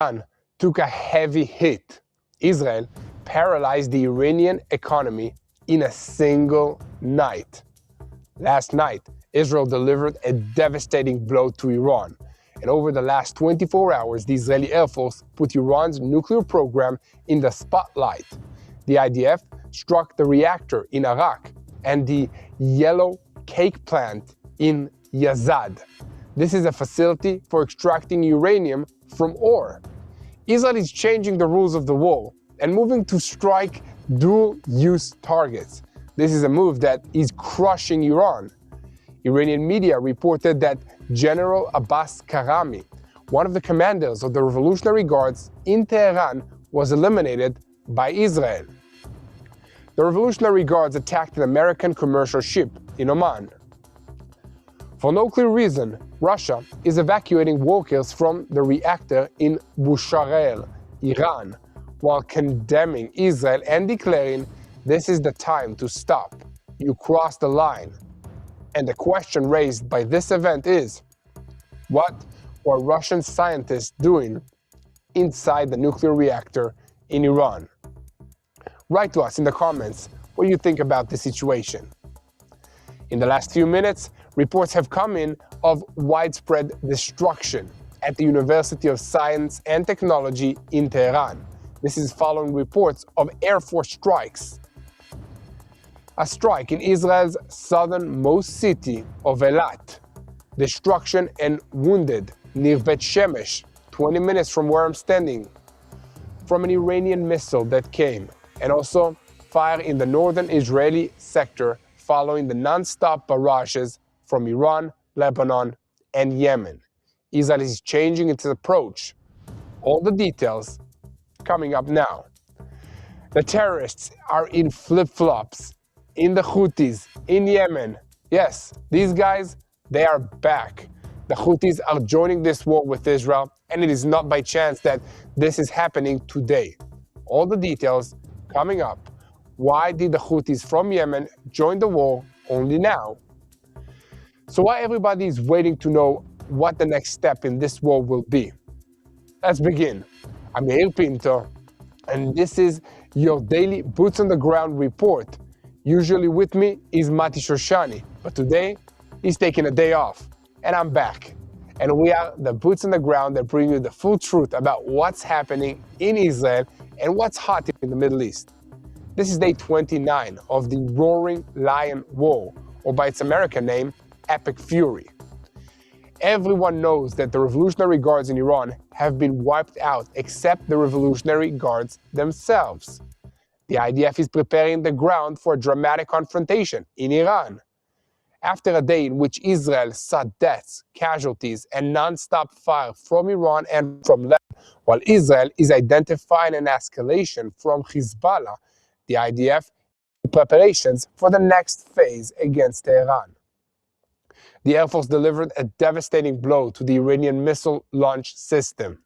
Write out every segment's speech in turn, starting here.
Iran took a heavy hit. Israel paralyzed the Iranian economy in a single night. Last night, Israel delivered a devastating blow to Iran. And over the last 24 hours, the Israeli Air Force put Iran's nuclear program in the spotlight. The IDF struck the reactor in Iraq and the Yellow Cake plant in Yazd. This is a facility for extracting uranium from ore. Israel is changing the rules of the war and moving to strike dual-use targets. This is a move that is crushing Iran. Iranian media reported that General Abbas Karami, one of the commanders of the Revolutionary Guards in Tehran, was eliminated by Israel. The Revolutionary Guards attacked an American commercial ship in Oman. For no clear reason, Russia is evacuating workers from the reactor in Bushehr, Iran, while condemning Israel and declaring, "This is the time to stop. You crossed the line." And the question raised by this event is, what were Russian scientists doing inside the nuclear reactor in Iran? Write to us in the comments what you think about this situation. In the last few minutes, reports have come in of widespread destruction at the University of Science and Technology in Tehran. This is following reports of Air Force strikes. A strike in Israel's southernmost city of Eilat. Destruction and wounded near Bet Shemesh, 20 minutes from where I'm standing, from an Iranian missile that came, and also fire in the northern Israeli sector following the non-stop barrages from Iran, Lebanon, and Yemen. Israel is changing its approach. All the details coming up now. The terrorists are in flip-flops in the Houthis in Yemen. Yes, these guys, they are back. The Houthis are joining this war with Israel, and it is not by chance that this is happening today. All the details coming up. Why did the Houthis from Yemen join the war only now? So why everybody is waiting to know what the next step in this war will be? Let's begin. I'm Yair Pinto, and this is your daily Boots on the Ground report. Usually with me is Mati Shoshani, but today he's taking a day off, and I'm back. And we are the Boots on the Ground that bring you the full truth about what's happening in Israel and what's hot in the Middle East. This is day 29 of the Roaring Lion War, or by its American name, Epic Fury. Everyone knows that the Revolutionary Guards in Iran have been wiped out except the Revolutionary Guards themselves. The IDF is preparing the ground for a dramatic confrontation in Iran. After a day in which Israel saw deaths, casualties, and non-stop fire from Iran and from Lebanon, while Israel is identifying an escalation from Hezbollah, the IDF preparations for the next phase against Tehran. The Air Force delivered a devastating blow to the Iranian missile launch system.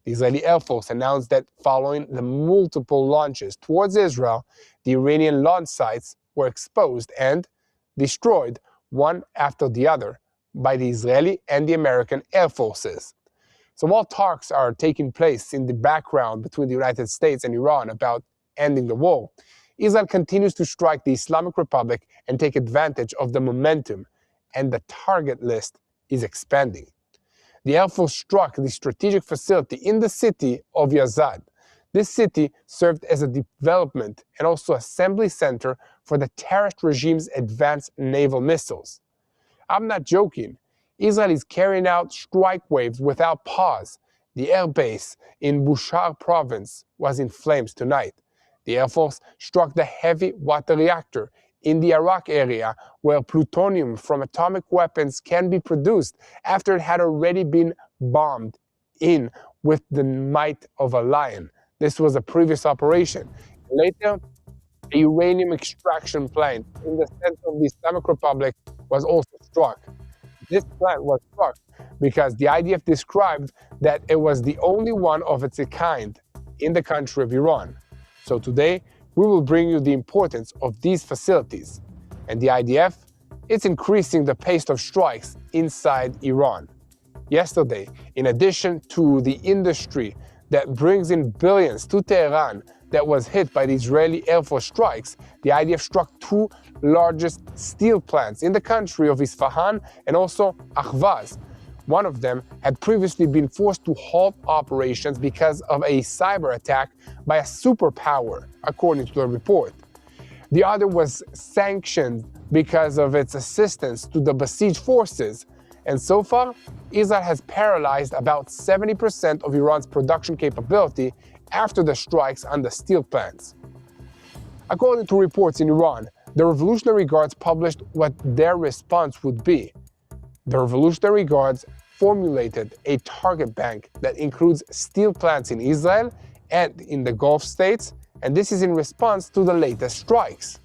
The Israeli Air Force announced that following the multiple launches towards Israel, the Iranian launch sites were exposed and destroyed one after the other by the Israeli and the American Air Forces. So while talks are taking place in the background between the United States and Iran about ending the war, Israel continues to strike the Islamic Republic and take advantage of the momentum, and the target list is expanding. The Air Force struck the strategic facility in the city of Yazd. This city served as a development and also assembly center for the terrorist regime's advanced naval missiles. I'm not joking. Israel is carrying out strike waves without pause. The air base in Bushehr province was in flames tonight. The Air Force struck the heavy water reactor in the Iraq area where plutonium from atomic weapons can be produced after it had already been bombed in with the might of a lion. This was a previous operation. Later, a uranium extraction plant in the center of the Islamic Republic was also struck. This plant was struck because the IDF described that it was the only one of its kind in the country of Iran. So today, we will bring you the importance of these facilities. And the IDF, it's increasing the pace of strikes inside Iran. Yesterday, in addition to the industry that brings in billions to Tehran that was hit by the Israeli Air Force strikes, the IDF struck two largest steel plants in the country of Isfahan and also Ahvaz. One of them had previously been forced to halt operations because of a cyber attack by a superpower, according to the report. The other was sanctioned because of its assistance to the besieged forces. And so far, Israel has paralyzed about 70% of Iran's production capability after the strikes on the steel plants. According to reports in Iran, the Revolutionary Guards published what their response would be. The Revolutionary Guards formulated a target bank that includes steel plants in Israel and in the Gulf states, and this is in response to the latest strikes.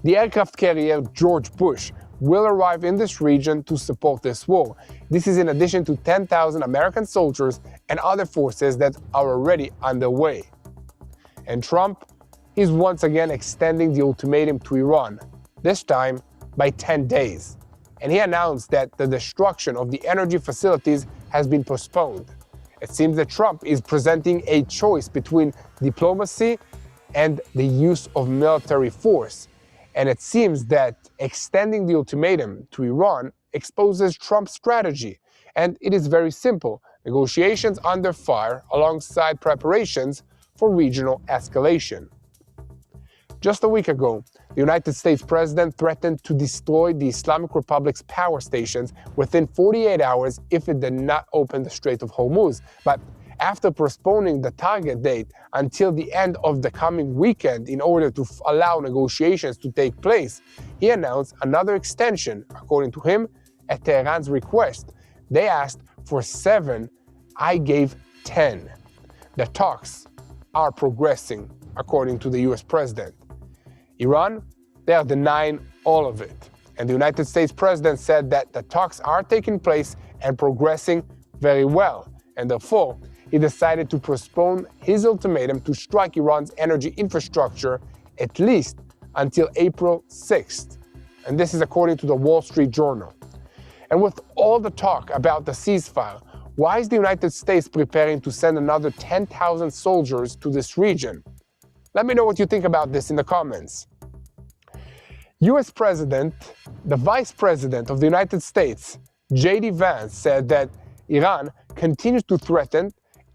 The aircraft carrier George Bush will arrive in this region to support this war. This is in addition to 10,000 American soldiers and other forces that are already underway. And Trump is once again extending the ultimatum to Iran, this time by 10 days. And he announced that the destruction of the energy facilities has been postponed. It seems that Trump is presenting a choice between diplomacy and the use of military force. And it seems that extending the ultimatum to Iran exposes Trump's strategy. And it is very simple: negotiations under fire alongside preparations for regional escalation. Just a week ago, the United States president threatened to destroy the Islamic Republic's power stations within 48 hours if it did not open the Strait of Hormuz. But after postponing the target date until the end of the coming weekend in order to allow negotiations to take place, he announced another extension, according to him, at Tehran's request. They asked for 7, I gave 10. The talks are progressing, according to the US president. Iran, they are denying all of it. And the United States president said that the talks are taking place and progressing very well. And therefore, he decided to postpone his ultimatum to strike Iran's energy infrastructure at least until April 6th. And this is according to the Wall Street Journal. And with all the talk about the ceasefire, why is the United States preparing to send another 10,000 soldiers to this region? Let me know what you think about this in the comments. US President, the Vice President of the United States, J.D. Vance, said that Iran continues to threaten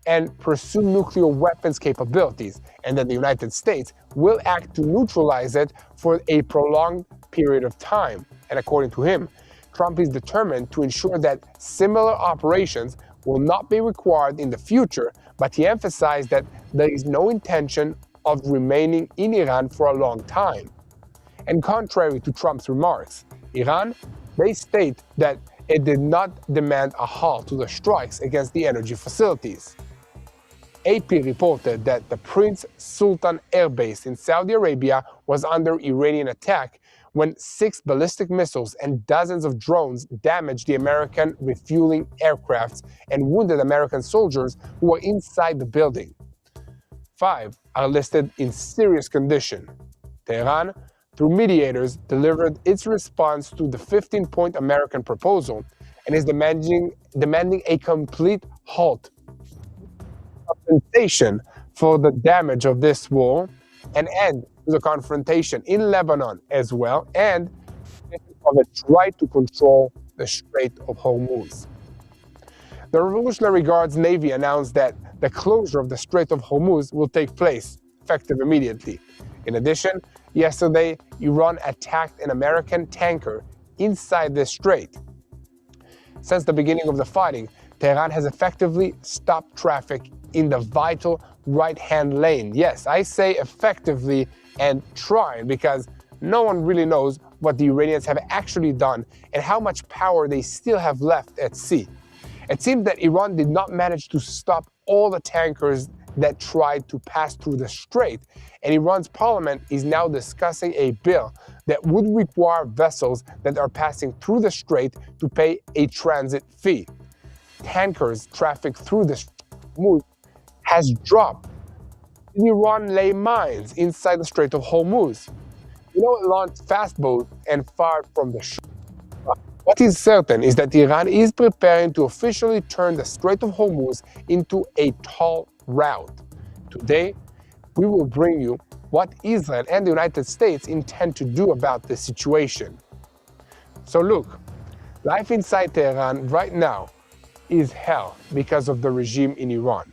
and pursue nuclear weapons capabilities, and that the United States will act to neutralize it for a prolonged period of time. And according to him, Trump is determined to ensure that similar operations will not be required in the future, but he emphasized that there is no intention of remaining in Iran for a long time. And contrary to Trump's remarks, Iran, they state that it did not demand a halt to the strikes against the energy facilities. AP reported that the Prince Sultan Air Base in Saudi Arabia was under Iranian attack when 6 ballistic missiles and dozens of drones damaged the American refueling aircrafts and wounded American soldiers who were inside the building. 5 are listed in serious condition. Tehran, through mediators, delivered its response to the 15-point American proposal and is demanding a complete halt, compensation for the damage of this war, an end to the confrontation in Lebanon as well, and of its right to control the Strait of Hormuz. The Revolutionary Guards Navy announced that the closure of the Strait of Hormuz will take place, effective immediately. In addition, yesterday, Iran attacked an American tanker inside the strait. Since the beginning of the fighting, Tehran has effectively stopped traffic in the vital right-hand lane. Yes, I say effectively and trying, because no one really knows what the Iranians have actually done and how much power they still have left at sea. It seems that Iran did not manage to stop all the tankers that tried to pass through the strait, and Iran's parliament is now discussing a bill that would require vessels that are passing through the strait to pay a transit fee. Tankers traffic through the Strait has dropped. Iran lay mines inside the Strait of Hormuz. It launched fast boats and fired from the shore. What is certain is that Iran is preparing to officially turn the Strait of Hormuz into a toll route. Today, we will bring you what Israel and the United States intend to do about this situation. So look, life inside Tehran right now is hell because of the regime in Iran.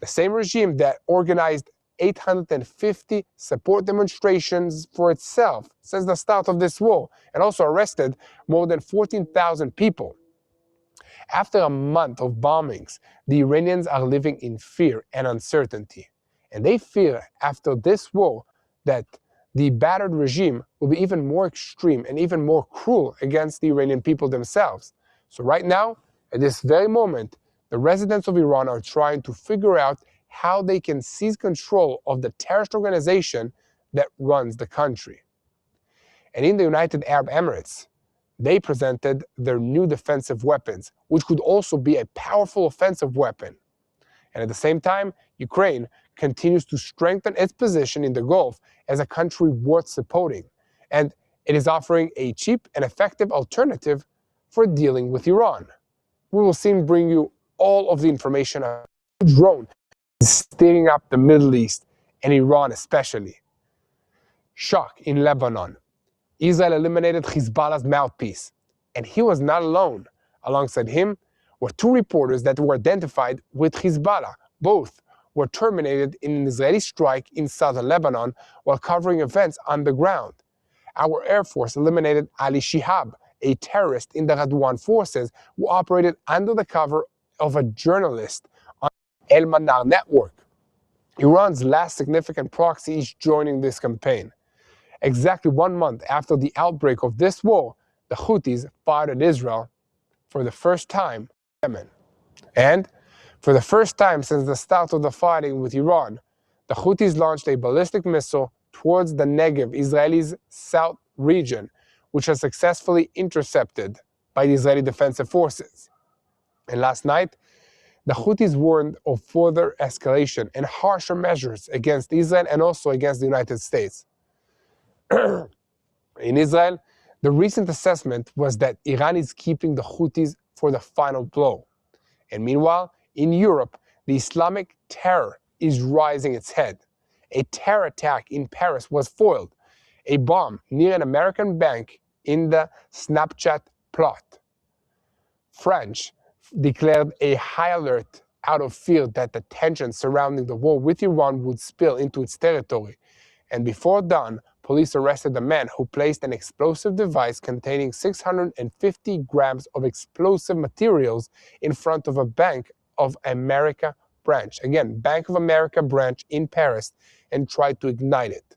The same regime that organized 850 support demonstrations for itself since the start of this war and also arrested more than 14,000 people. After a month of bombings, the Iranians are living in fear and uncertainty. And they fear after this war that the battered regime will be even more extreme and even more cruel against the Iranian people themselves. So right now, at this very moment, the residents of Iran are trying to figure out how they can seize control of the terrorist organization that runs the country. And in the United Arab Emirates, they presented their new defensive weapons, which could also be a powerful offensive weapon. And at the same time, Ukraine continues to strengthen its position in the Gulf as a country worth supporting. And it is offering a cheap and effective alternative for dealing with Iran. We will soon bring you all of the information on how drone is stirring up the Middle East and Iran especially. Shock in Lebanon. Israel eliminated Hezbollah's mouthpiece, and he was not alone. Alongside him were two reporters that were identified with Hezbollah. Both were terminated in an Israeli strike in southern Lebanon while covering events on the ground. Our Air Force eliminated Ali Shihab, a terrorist in the Radwan forces who operated under the cover of a journalist on the El Manar network. Iran's last significant proxy is joining this campaign. Exactly 1 month after the outbreak of this war, the Houthis fired at Israel for the first time in Yemen. And for the first time since the start of the fighting with Iran, the Houthis launched a ballistic missile towards the Negev, Israel's south region, which was successfully intercepted by the Israeli defensive forces. And last night, the Houthis warned of further escalation and harsher measures against Israel and also against the United States. In Israel, the recent assessment was that Iran is keeping the Houthis for the final blow. And meanwhile, in Europe, the Islamic terror is rising its head. A terror attack in Paris was foiled. A bomb near an American bank in the Snapchat plot. France declared a high alert out of fear that the tensions surrounding the war with Iran would spill into its territory. And before dawn, police arrested a man who placed an explosive device containing 650 grams of explosive materials in front of a Bank of America branch. Again, Bank of America branch in Paris, and tried to ignite it.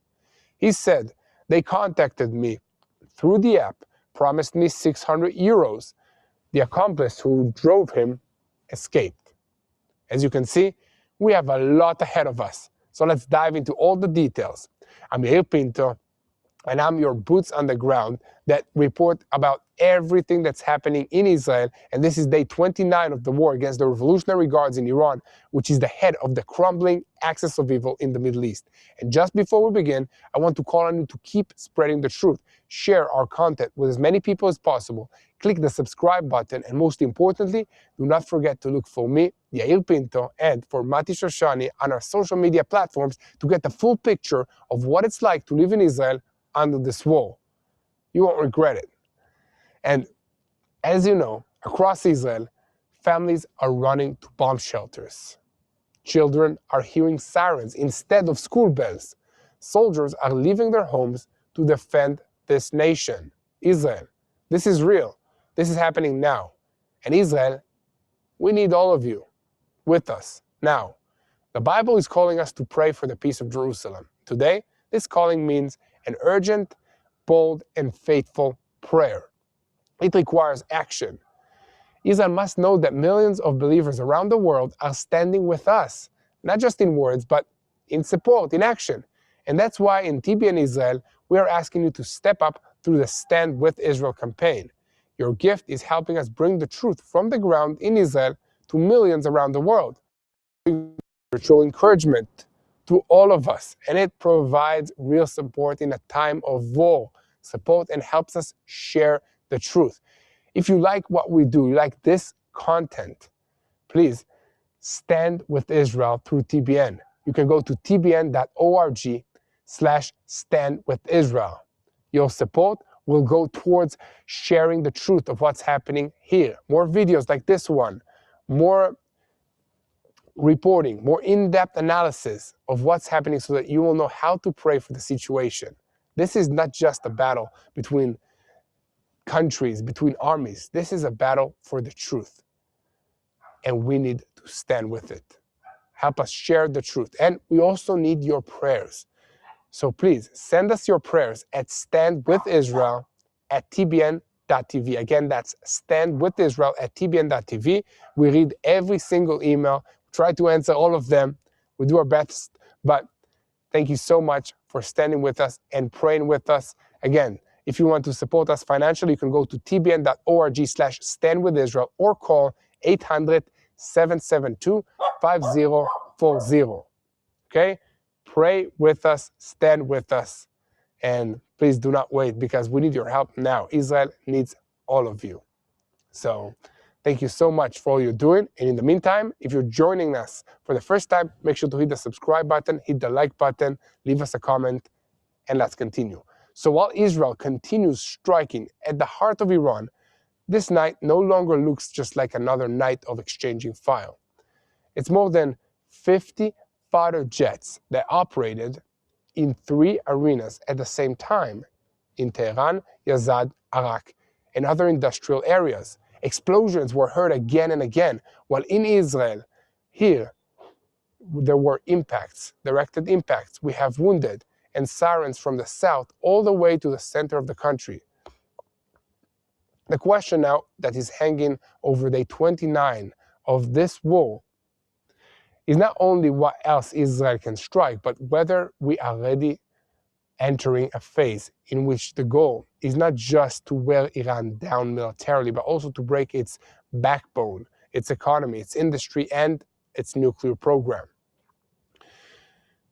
He said, "They contacted me through the app, promised me 600 euros. The accomplice who drove him escaped." As you can see, we have a lot ahead of us. So let's dive into all the details. I'm Yair Pinto, and I'm your boots on the ground that report about everything that's happening in Israel. And this is day 29 of the war against the Revolutionary Guards in Iran, which is the head of the crumbling axis of evil in the Middle East. And just before we begin, I want to call on you to keep spreading the truth. Share our content with as many people as possible. Click the subscribe button, and most importantly, do not forget to look for me, Yair Pinto, and for Mati Shoshani on our social media platforms to get the full picture of what it's like to live in Israel under this war. You won't regret it. And as you know, across Israel, families are running to bomb shelters. Children are hearing sirens instead of school bells. Soldiers are leaving their homes to defend this nation, Israel. This is real. This is happening now. And Israel, we need all of you with us now. The Bible is calling us to pray for the peace of Jerusalem. Today, this calling means an urgent, bold, and faithful prayer. It requires action. Israel must know that millions of believers around the world are standing with us, not just in words, but in support, in action. And that's why in TBN Israel, we are asking you to step up through the Stand With Israel campaign. Your gift is helping us bring the truth from the ground in Israel to millions around the world. Spiritual encouragement to all of us, and it provides real support in a time of war. Support and helps us share the truth. If you like what we do, you like this content, please stand with Israel through TBN. You can go to tbn.org/standwithisrael. Your support will go towards sharing the truth of what's happening here. More videos like this one, more reporting, more in-depth analysis of what's happening so that you will know how to pray for the situation. This is not just a battle between countries, between armies. This is a battle for the truth. And we need to stand with it. Help us share the truth. And we also need your prayers. So please send us your prayers at standwithisrael@tbn.tv. Again, that's standwithisrael@tbn.tv. We read every single email, try to answer all of them. We do our best, but thank you so much for standing with us and praying with us. Again, if you want to support us financially, you can go to tbn.org/standwithisrael or call 800-772-5040. Okay? Pray with us, stand with us, and please do not wait because we need your help now. Israel needs all of you. So thank you so much for all you're doing. And in the meantime, if you're joining us for the first time, make sure to hit the subscribe button, hit the like button, leave us a comment, and let's continue. So while Israel continues striking at the heart of Iran, this night no longer looks just like another night of exchanging fire. It's more than 50 fighter jets that operated in 3 arenas at the same time in Tehran, Yazd, Arak, and other industrial areas. Explosions were heard again and again, while in Israel, here, there were impacts, directed impacts. We have wounded and sirens from the south all the way to the center of the country. The question now that is hanging over day 29 of this war is not only what else Israel can strike, but whether we are ready entering a phase in which the goal is not just to wear Iran down militarily, but also to break its backbone, its economy, its industry, and its nuclear program.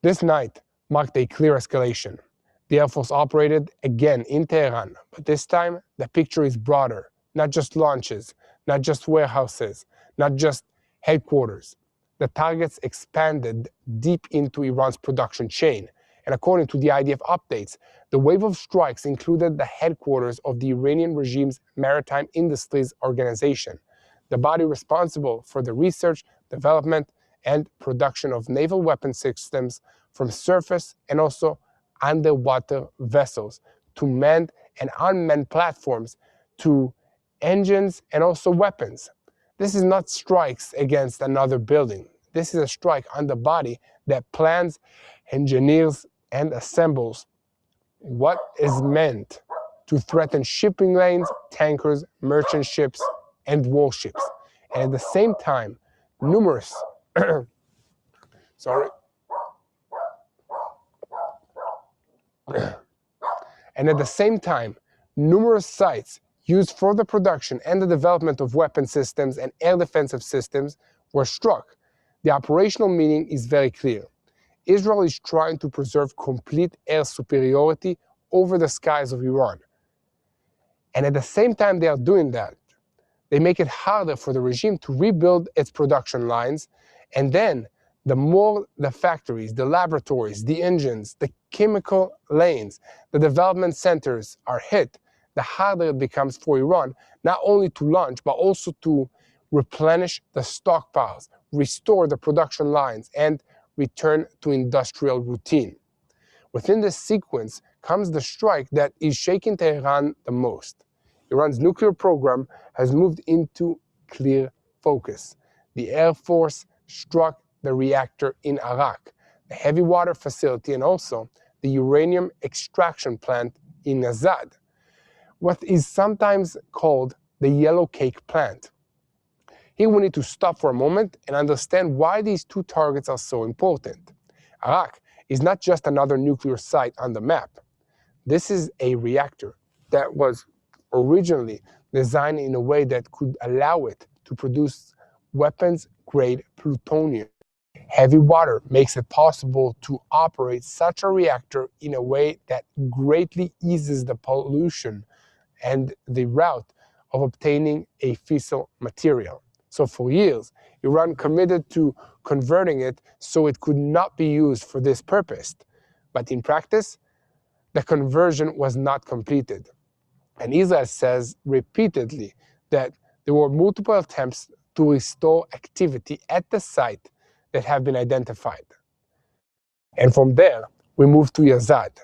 This night marked a clear escalation. The Air Force operated again in Tehran, but this time the picture is broader. Not just launches, not just warehouses, not just headquarters. The targets expanded deep into Iran's production chain. And according to the IDF updates, the wave of strikes included the headquarters of the Iranian regime's Maritime Industries Organization, the body responsible for the research, development, and production of naval weapon systems from surface and also underwater vessels, to manned and unmanned platforms, to engines and also weapons. This is not strikes against another building. This is a strike on the body that plans, engineers, and assembles what is meant to threaten shipping lanes, tankers, merchant ships, and warships. And at the same time, numerous numerous sites used for the production and the development of weapon systems and air defensive systems were struck. The operational meaning is very clear. Israel is trying to preserve complete air superiority over the skies of Iran. And at the same time they are doing that, they make it harder for the regime to rebuild its production lines. And then the more the factories, the laboratories, the engines, the chemical lanes, the development centers are hit, the harder it becomes for Iran, not only to launch, but also to replenish the stockpiles, restore the production lines, and return to industrial routine. Within this sequence comes the strike that is shaking Tehran the most. Iran's nuclear program has moved into clear focus. The Air Force struck the reactor in Arak, the heavy water facility, and also the uranium extraction plant in Yazd, what is sometimes called the yellow cake plant. Here we need to stop for a moment and understand why these two targets are so important. Arak is not just another nuclear site on the map. This is a reactor that was originally designed in a way that could allow it to produce weapons-grade plutonium. Heavy water makes it possible to operate such a reactor in a way that greatly eases the pollution and the route of obtaining a fissile material. So for years, Iran committed to converting it so it could not be used for this purpose. But in practice, the conversion was not completed. And Israel says repeatedly that there were multiple attempts to restore activity at the site that have been identified. And from there, we move to Yazd.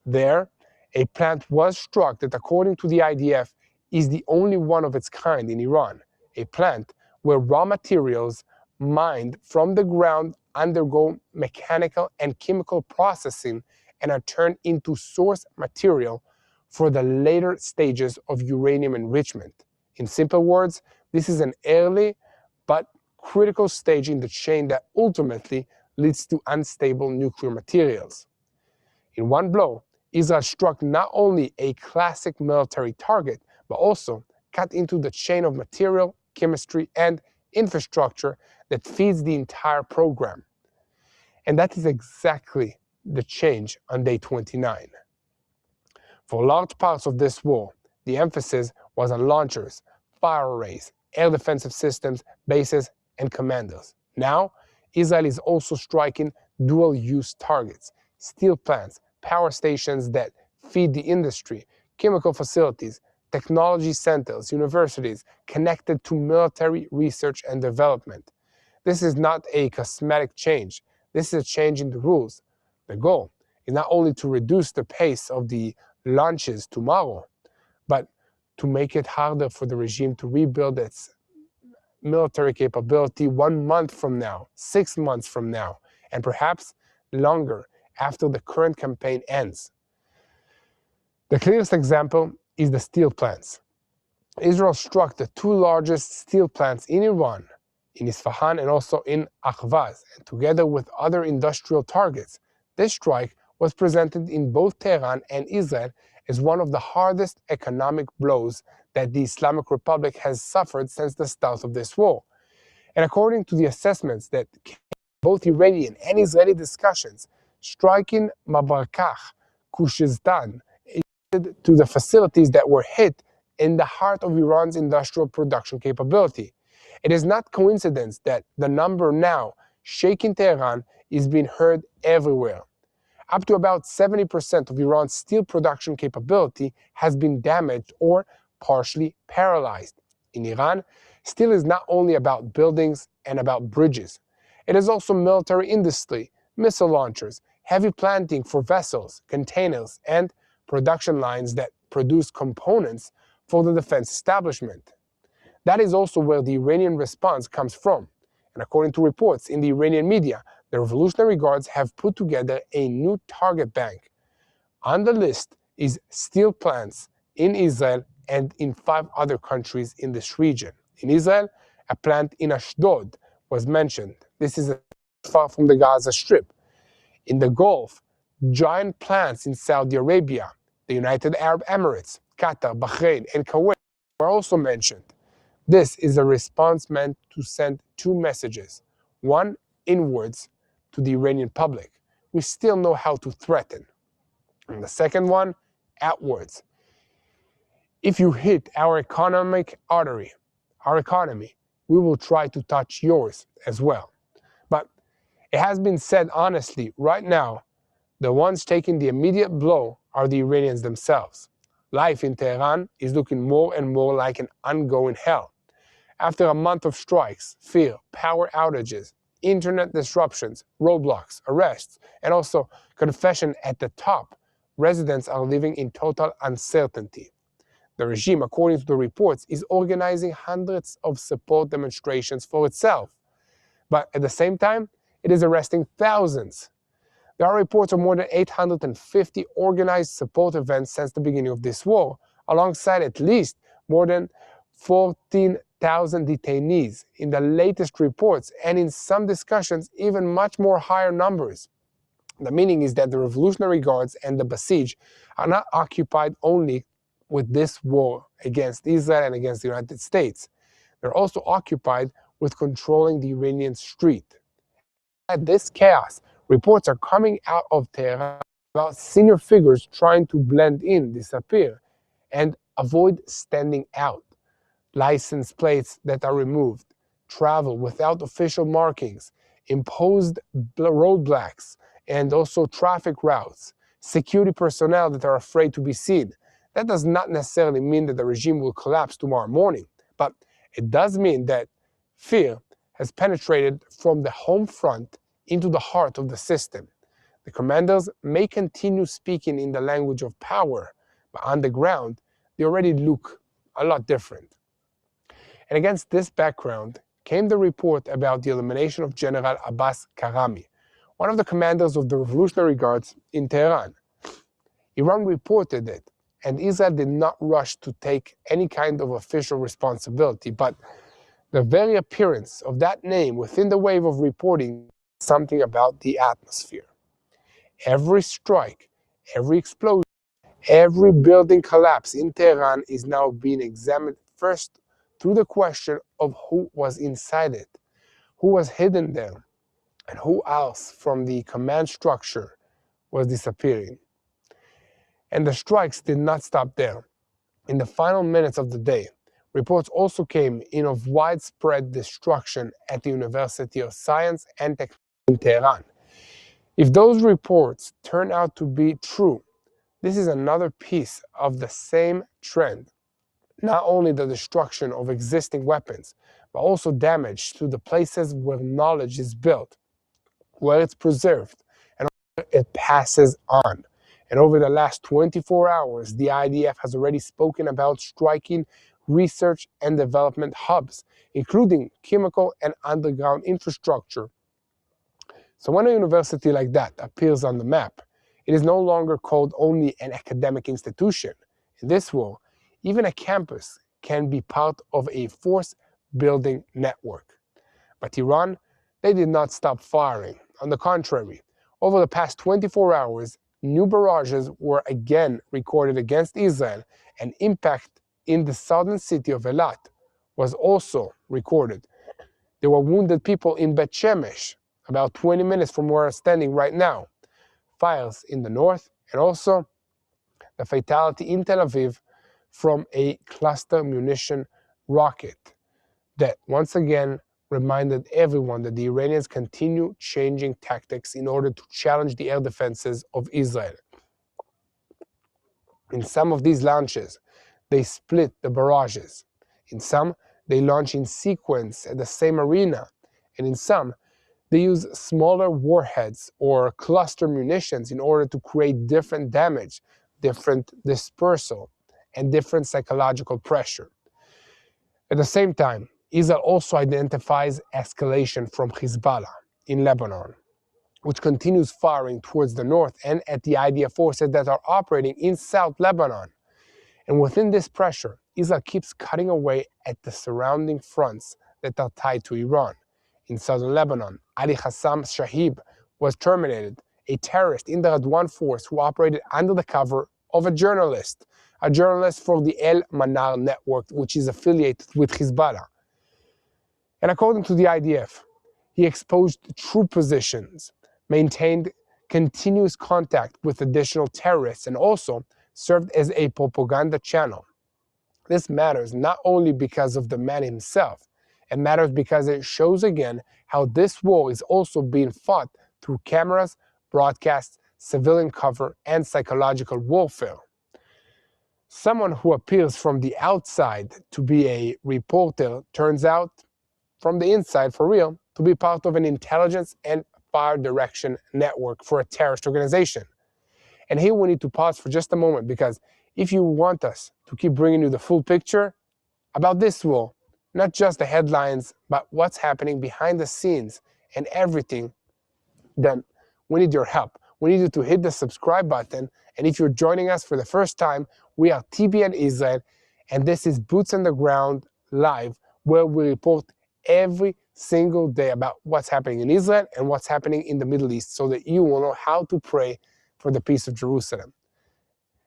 There, a plant was struck that, according to the IDF, is the only one of its kind in Iran, a plant where raw materials mined from the ground undergo mechanical and chemical processing and are turned into source material for the later stages of uranium enrichment. In simple words, this is an early but critical stage in the chain that ultimately leads to unstable nuclear materials. In one blow, Israel struck not only a classic military target, but also cut into the chain of material, chemistry, and infrastructure that feeds the entire program. And that is exactly the change on day 29. For large parts of this war, the emphasis was on launchers, fire arrays, air defensive systems, bases, and commanders. Now, Israel is also striking dual-use targets, steel plants, power stations that feed the industry, chemical facilities, technology centers, universities connected to military research and development. This is not a cosmetic change. This is a change in the rules. The goal is not only to reduce the pace of the launches tomorrow, but to make it harder for the regime to rebuild its military capability 1 month from now, 6 months from now, and perhaps longer after the current campaign ends. The clearest example is the steel plants. Israel struck the two largest steel plants in Iran, in Isfahan and also in Ahvaz, and together with other industrial targets. This strike was presented in both Tehran and Israel as one of the hardest economic blows that the Islamic Republic has suffered since the start of this war. And according to the assessments that came from both Iranian and Israeli discussions, striking Mabarkah, Khuzestan, to the facilities that were hit in the heart of Iran's industrial production capability. It is not coincidence that the number now shaking Tehran is being heard everywhere. Up to about 70% of Iran's steel production capability has been damaged or partially paralyzed. In Iran, steel is not only about buildings and about bridges. It is also military industry, missile launchers, heavy planting for vessels, containers, and production lines that produce components for the defense establishment. That is also where the Iranian response comes from. And according to reports in the Iranian media, the Revolutionary Guards have put together a new target bank. On the list is steel plants in Israel and in 5 other countries in this region. In Israel, a plant in Ashdod was mentioned. This is far from the Gaza Strip. In the Gulf, giant plants in Saudi Arabia, the United Arab Emirates, Qatar, Bahrain, and Kuwait were also mentioned. This is a response meant to send 2 messages. One, inwards to the Iranian public. We still know how to threaten. And the second one, outwards. If you hit our economic artery, our economy, we will try to touch yours as well. But it has been said honestly, right now, the ones taking the immediate blow are the Iranians themselves. Life in Tehran is looking more and more like an ongoing hell. After a month of strikes, fear, power outages, internet disruptions, roadblocks, arrests, and also confession at the top, residents are living in total uncertainty. The regime, according to the reports, is organizing hundreds of support demonstrations for itself. But at the same time, it is arresting thousands. There are reports of more than 850 organized support events since the beginning of this war, alongside at least more than 14,000 detainees in the latest reports, and in some discussions, even much more higher numbers. The meaning is that the Revolutionary Guards and the Basij are not occupied only with this war against Israel and against the United States. They're also occupied with controlling the Iranian street. At this chaos, reports are coming out of Tehran about senior figures trying to blend in, disappear, and avoid standing out. license plates that are removed, travel without official markings, imposed roadblocks, and also traffic routes, security personnel that are afraid to be seen. That does not necessarily mean that the regime will collapse tomorrow morning, but it does mean that fear has penetrated from the home front into the heart of the system. The commanders may continue speaking in the language of power, but on the ground, they already look a lot different. And against this background came the report about the elimination of General Abbas Karami, one of the commanders of the Revolutionary Guards in Tehran. Iran reported it, and Israel did not rush to take any kind of official responsibility, but the very appearance of that name within the wave of reporting something about the atmosphere. Every strike, every explosion, every building collapse in Tehran is now being examined first through the question of who was inside it, who was hidden there, and who else from the command structure was disappearing. And the strikes did not stop there. In the final minutes of the day, reports also came in of widespread destruction at the University of Science and Technology in Tehran. If those reports turn out to be true, this is another piece of the same trend. Not only the destruction of existing weapons, but also damage to the places where knowledge is built, where it's preserved, and where it passes on. And over the last 24 hours, the IDF has already spoken about striking research and development hubs, including chemical and underground infrastructure. So when a university like that appears on the map, it is no longer called only an academic institution. In this world, even a campus can be part of a force-building network. But Iran, they did not stop firing. On the contrary, over the past 24 hours, new barrages were again recorded against Israel, and impact in the southern city of Eilat was also recorded. There were wounded people in Bet Shemesh, about 20 minutes from where I'm standing right now. Fires in the north, and also the fatality in Tel Aviv from a cluster munition rocket that once again reminded everyone that the Iranians continue changing tactics in order to challenge the air defenses of Israel. In some of these launches, they split the barrages. In some, they launch in sequence at the same arena, and in some, they use smaller warheads or cluster munitions in order to create different damage, different dispersal, and different psychological pressure. At the same time, Israel also identifies escalation from Hezbollah in Lebanon, which continues firing towards the north and at the IDF forces that are operating in South Lebanon. And within this pressure, Israel keeps cutting away at the surrounding fronts that are tied to Iran. In southern Lebanon, Ali Hassam Shahib was terminated, a terrorist in the Radwan force who operated under the cover of a journalist for the El Manar network, which is affiliated with Hezbollah. And according to the IDF, he exposed troop positions, maintained continuous contact with additional terrorists, and also served as a propaganda channel. This matters not only because of the man himself, it matters because it shows again how this war is also being fought through cameras, broadcasts, civilian cover, and psychological warfare. Someone who appears from the outside to be a reporter turns out, from the inside for real, to be part of an intelligence and fire direction network for a terrorist organization. And here we need to pause for just a moment, because if you want us to keep bringing you the full picture about this war, not just the headlines, but what's happening behind the scenes and everything, then we need your help. We need you to hit the subscribe button. And if you're joining us for the first time, we are TBN Israel, and this is Boots on the Ground Live, where we report every single day about what's happening in Israel and what's happening in the Middle East, so that you will know how to pray for the peace of Jerusalem.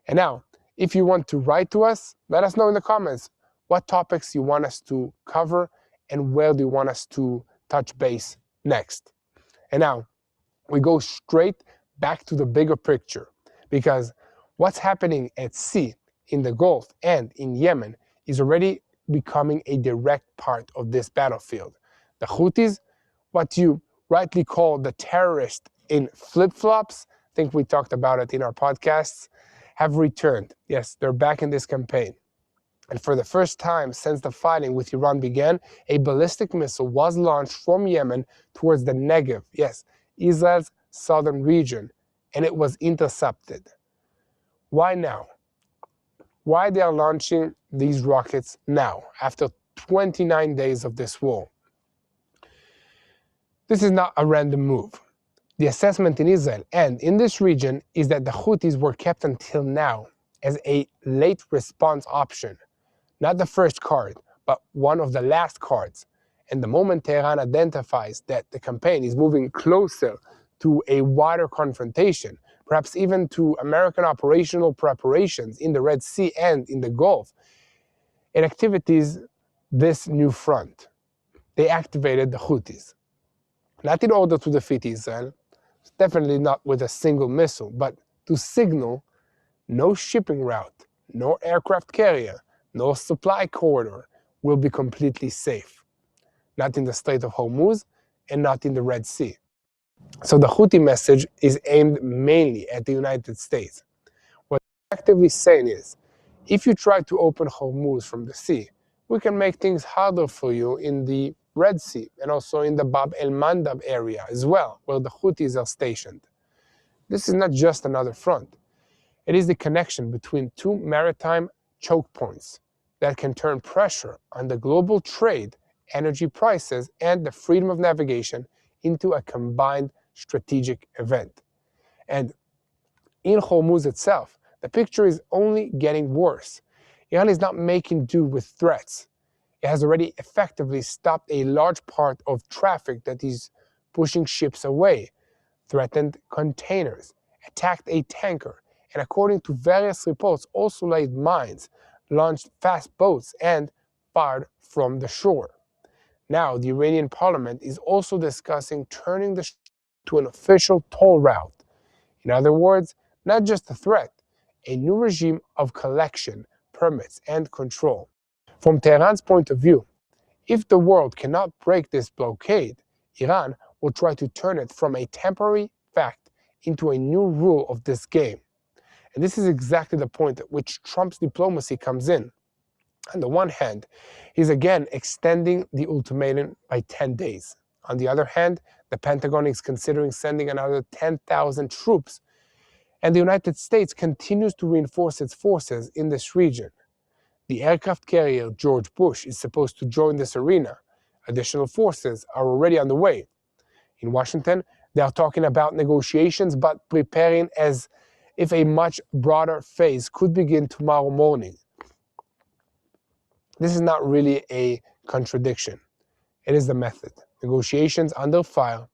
And now, if you want to write to us, let us know in the comments what topics you want us to cover and where do you want us to touch base next. And now, we go straight back to the bigger picture, because what's happening at sea, in the Gulf, and in Yemen is already becoming a direct part of this battlefield. The Houthis, what you rightly call the terrorists in flip-flops, I think we talked about it in our podcasts, have returned. Yes, they're back in this campaign. And for the first time since the fighting with Iran began, a ballistic missile was launched from Yemen towards the Negev, yes, Israel's southern region, and it was intercepted. Why now? Why they are launching these rockets now, after 29 days of this war? This is not a random move. The assessment in Israel and in this region is that the Houthis were kept until now as a late response option. Not the first card, but one of the last cards. And the moment Tehran identifies that the campaign is moving closer to a wider confrontation, perhaps even to American operational preparations in the Red Sea and in the Gulf, it activates this new front. They activated the Houthis. Not in order to defeat Israel, definitely not with a single missile, but to signal no shipping route, no aircraft carrier, no supply corridor will be completely safe. Not in the Strait of Hormuz and not in the Red Sea. So the Houthi message is aimed mainly at the United States. What they're actively saying is, if you try to open Hormuz from the sea, we can make things harder for you in the Red Sea and also in the Bab el-Mandab area as well, where the Houthis are stationed. This is not just another front. It is the connection between two maritime choke points that can turn pressure on the global trade, energy prices, and the freedom of navigation into a combined strategic event. And in Hormuz itself, the picture is only getting worse. Iran is not making do with threats. It has already effectively stopped a large part of traffic that is pushing ships away, threatened containers, attacked a tanker, and according to various reports, also laid mines, launched fast boats, and fired from the shore. Now, the Iranian parliament is also discussing turning the to an official toll route. In other words, not just a threat, a new regime of collection, permits, and control. From Tehran's point of view, if the world cannot break this blockade, Iran will try to turn it from a temporary fact into a new rule of this game. And this is exactly the point at which Trump's diplomacy comes in. On the one hand, he's again extending the ultimatum by 10 days. On the other hand, the Pentagon is considering sending another 10,000 troops, and the United States continues to reinforce its forces in this region. The aircraft carrier George Bush is supposed to join this arena. Additional forces are already on the way. In Washington, they are talking about negotiations, but preparing as if a much broader phase could begin tomorrow morning. This is not really a contradiction. It is the method. Negotiations under fire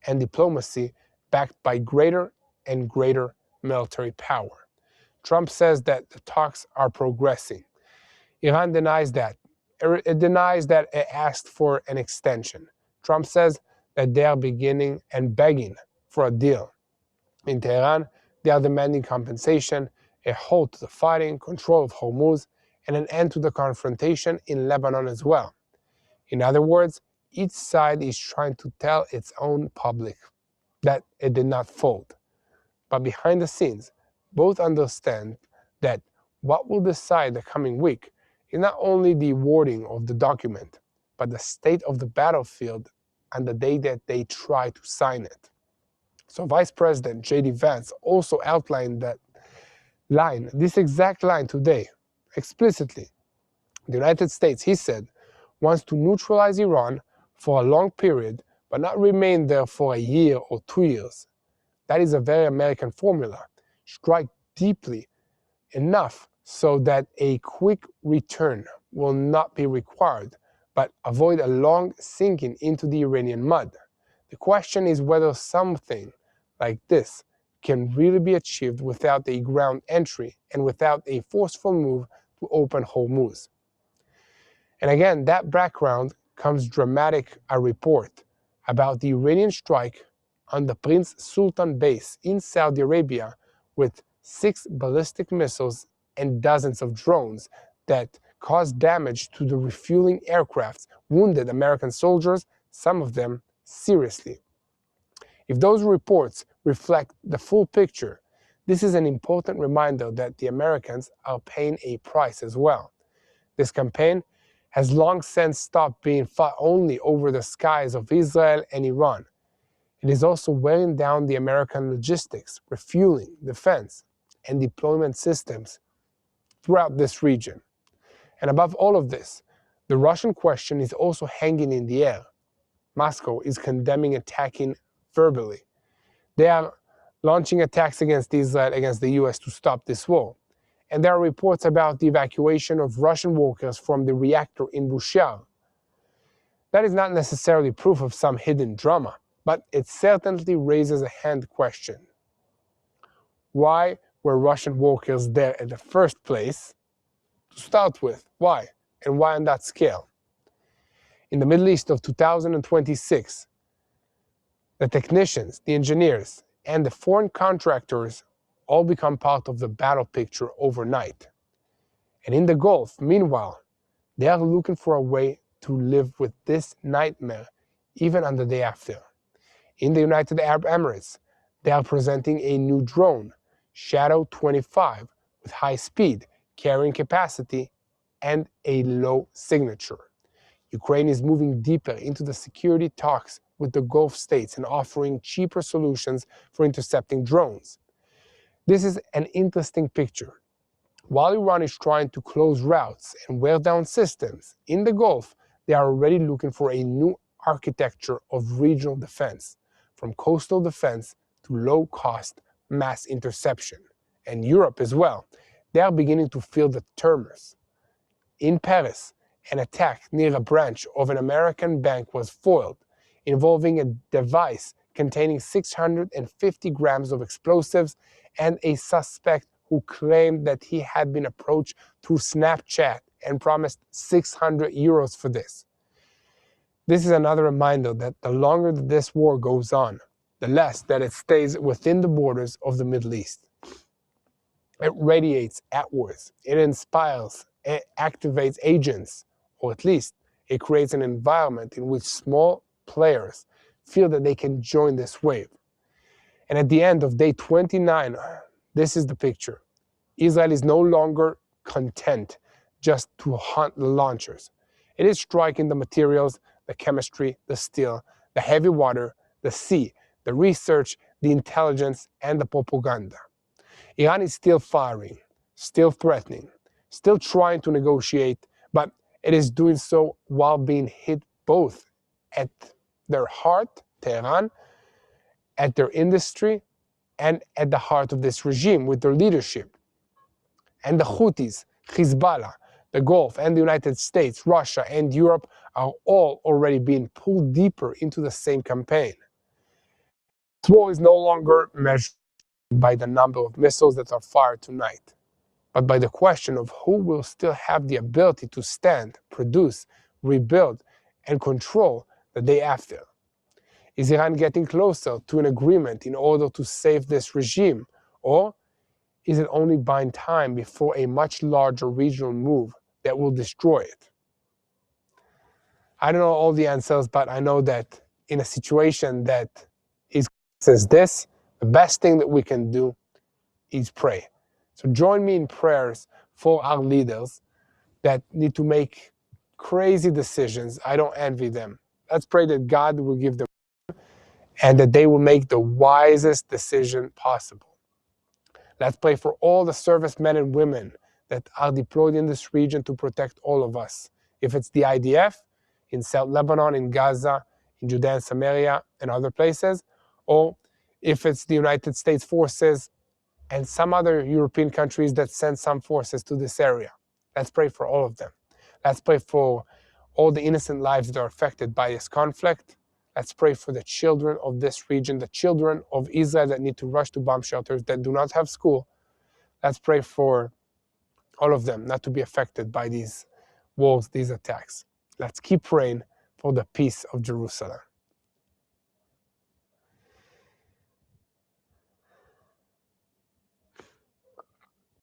and diplomacy backed by greater and greater military power. Trump says that the talks are progressing. Iran denies that. It denies that it asked for an extension. Trump says that they are beginning and begging for a deal. In Tehran, they are demanding compensation, a halt to the fighting, control of Hormuz, and an end to the confrontation in Lebanon as well. In other words, each side is trying to tell its own public that it did not fold. But behind the scenes, both understand that what will decide the coming week is not only the wording of the document, but the state of the battlefield on the day that they try to sign it. So Vice President J.D. Vance also outlined this exact line today, explicitly. The United States, he said, wants to neutralize Iran for a long period, but not remain there for a year or 2 years. That is a very American formula. Strike deeply enough so that a quick return will not be required, but avoid a long sinking into the Iranian mud. The question is whether something like this can really be achieved without a ground entry and without a forceful move to open Hormuz. And again, that background comes dramatic a report about the Iranian strike on the Prince Sultan base in Saudi Arabia with 6 ballistic missiles and dozens of drones that caused damage to the refueling aircrafts, wounded American soldiers, some of them seriously. If those reports reflect the full picture, this is an important reminder that the Americans are paying a price as well. This campaign has long since stopped being fought only over the skies of Israel and Iran. It is also wearing down the American logistics, refueling, defense, and deployment systems throughout this region. And above all of this, the Russian question is also hanging in the air. Moscow is condemning attacking verbally. They are launching attacks against Israel, against the US to stop this war. And there are reports about the evacuation of Russian workers from the reactor in Bushehr. That is not necessarily proof of some hidden drama, but it certainly raises a hand question. Why were Russian workers there in the first place? To start with, why? And why on that scale? In the Middle East of 2026, the technicians, the engineers, and the foreign contractors all become part of the battle picture overnight. And in the Gulf, meanwhile, they are looking for a way to live with this nightmare even on the day after. In the United Arab Emirates, they are presenting a new drone, Shadow 25, with high speed, carrying capacity, and a low signature. Ukraine is moving deeper into the security talks with the Gulf states and offering cheaper solutions for intercepting drones. This is an interesting picture. While Iran is trying to close routes and wear down systems, in the Gulf, they are already looking for a new architecture of regional defense, from coastal defense to low-cost mass interception. And Europe as well. They are beginning to feel the tremors. In Paris, an attack near a branch of an American bank was foiled, involving a device containing 650 grams of explosives and a suspect who claimed that he had been approached through Snapchat and promised 600 euros for this. This is another reminder that the longer that this war goes on, the less that it stays within the borders of the Middle East. It radiates outwards, it inspires, it activates agents, or at least it creates an environment in which small players feel that they can join this wave. And at the end of day 29, this is the picture. Israel is no longer content just to hunt the launchers. It is striking the materials, the chemistry, the steel, the heavy water, the sea, the research, the intelligence, and the propaganda. Iran is still firing, still threatening, still trying to negotiate, but it is doing so while being hit both at their heart, Tehran, at their industry, and at the heart of this regime with their leadership. And the Houthis, Hezbollah, the Gulf, and the United States, Russia, and Europe are all already being pulled deeper into the same campaign. This war is no longer measured by the number of missiles that are fired tonight, but by the question of who will still have the ability to stand, produce, rebuild, and control the day after. Is Iran getting closer to an agreement in order to save this regime, or is it only buying time before a much larger regional move that will destroy it? I don't know all the answers, but I know that in a situation that is as this, the best thing that we can do is pray. So join me in prayers for our leaders that need to make crazy decisions. I don't envy them. Let's pray that God will give them and that they will make the wisest decision possible. Let's pray for all the servicemen and women that are deployed in this region to protect all of us. If it's the IDF, in South Lebanon, in Gaza, in Judea and Samaria, and other places, or if it's the United States forces and some other European countries that send some forces to this area. Let's pray for all of them. Let's pray for all the innocent lives that are affected by this conflict. Let's pray for the children of this region, the children of Israel that need to rush to bomb shelters, that do not have school. Let's pray for all of them not to be affected by these wars, these attacks. Let's keep praying for the peace of Jerusalem.